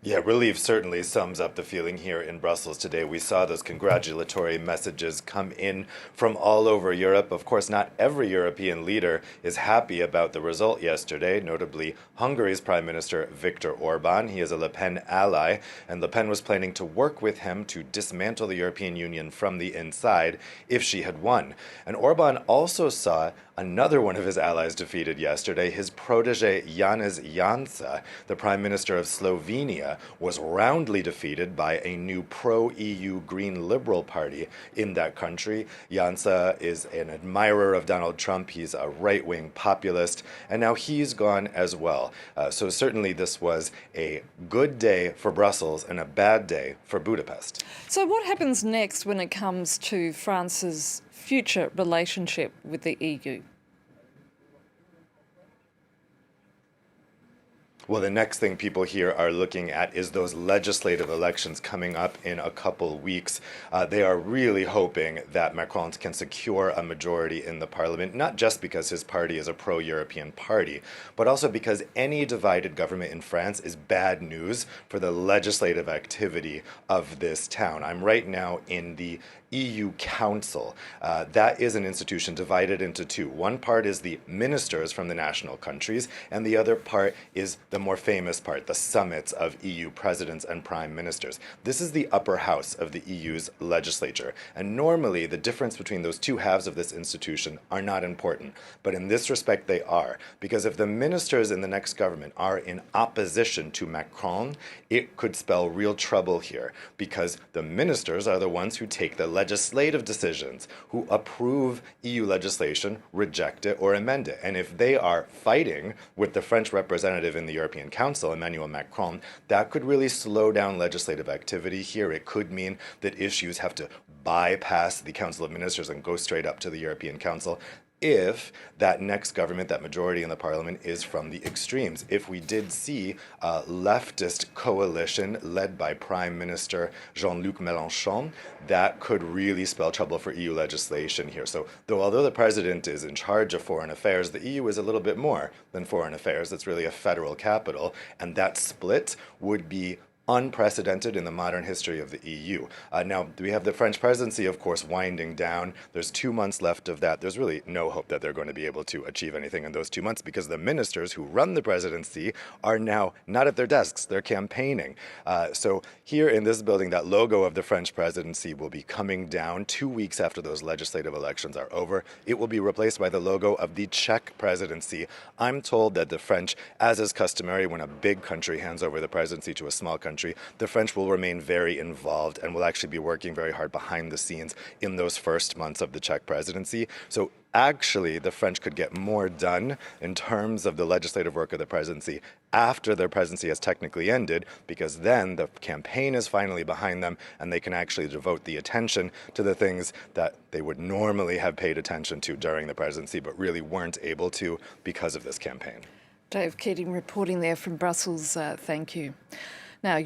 Yeah, relief certainly sums up the feeling here in Brussels today. We saw those congratulatory messages come in from all over Europe. Of course, not every European leader is happy about the result yesterday, notably Hungary's Prime Minister Viktor Orban. He is a Le Pen ally, and Le Pen was planning to work with him to dismantle the European Union from the inside if she had won. And Orban also saw another one of his allies defeated yesterday. His protege Janez Jansa, the Prime Minister of Slovenia, was roundly defeated by a new pro-EU Green Liberal Party in that country. Jansa is an admirer of Donald Trump. He's a right-wing populist, and now he's gone as well. So certainly this was a good day for Brussels and a bad day for Budapest. So what happens next when it comes to France's future relationship with the EU? Well, the next thing people here are looking at is those legislative elections coming up in a couple weeks. They are really hoping that Macron can secure a majority in the parliament, not just because his party is a pro-European party, but also because any divided government in France is bad news for the legislative activity of this town. I'm right now in the EU Council. That is an institution divided into two. One part is the ministers from the national countries, and the other part is the more famous part, the summits of EU presidents and prime ministers. This is the upper house of the EU's legislature, and normally the difference between those two halves of this institution are not important, but in this respect they are, because if the ministers in the next government are in opposition to Macron, it could spell real trouble here, because the ministers are the ones who take the legislative decisions, who approve EU legislation, reject it, or amend it. And if they are fighting with the French representative in the European Council, Emmanuel Macron, that could really slow down legislative activity here. It could mean that issues have to bypass the Council of Ministers and go straight up to the European Council if that next government, that majority in the parliament, is from the extremes. If we did see a leftist coalition led by Prime Minister Jean-Luc Mélenchon, that could really spell trouble for EU legislation here. So although the president is in charge of foreign affairs, the EU is a little bit more than foreign affairs. It's really a federal capital, and that split would be unprecedented in the modern history of the EU. Now, we have the French presidency, of course, winding down. There's 2 months left of that. There's really no hope that they're going to be able to achieve anything in those 2 months because the ministers who run the presidency are now not at their desks. They're campaigning. So here in this building, that logo of the French presidency will be coming down 2 weeks after those legislative elections are over. It will be replaced by the logo of the Czech presidency. I'm told that the French, as is customary when a big country hands over the presidency to a small country, the French will remain very involved and will actually be working very hard behind the scenes in those first months of the Czech presidency. So actually, the French could get more done in terms of the legislative work of the presidency after their presidency has technically ended, because then the campaign is finally behind them and they can actually devote the attention to the things that they would normally have paid attention to during the presidency, but really weren't able to because of this campaign. Dave Keating reporting there from Brussels. Thank you. Now, you're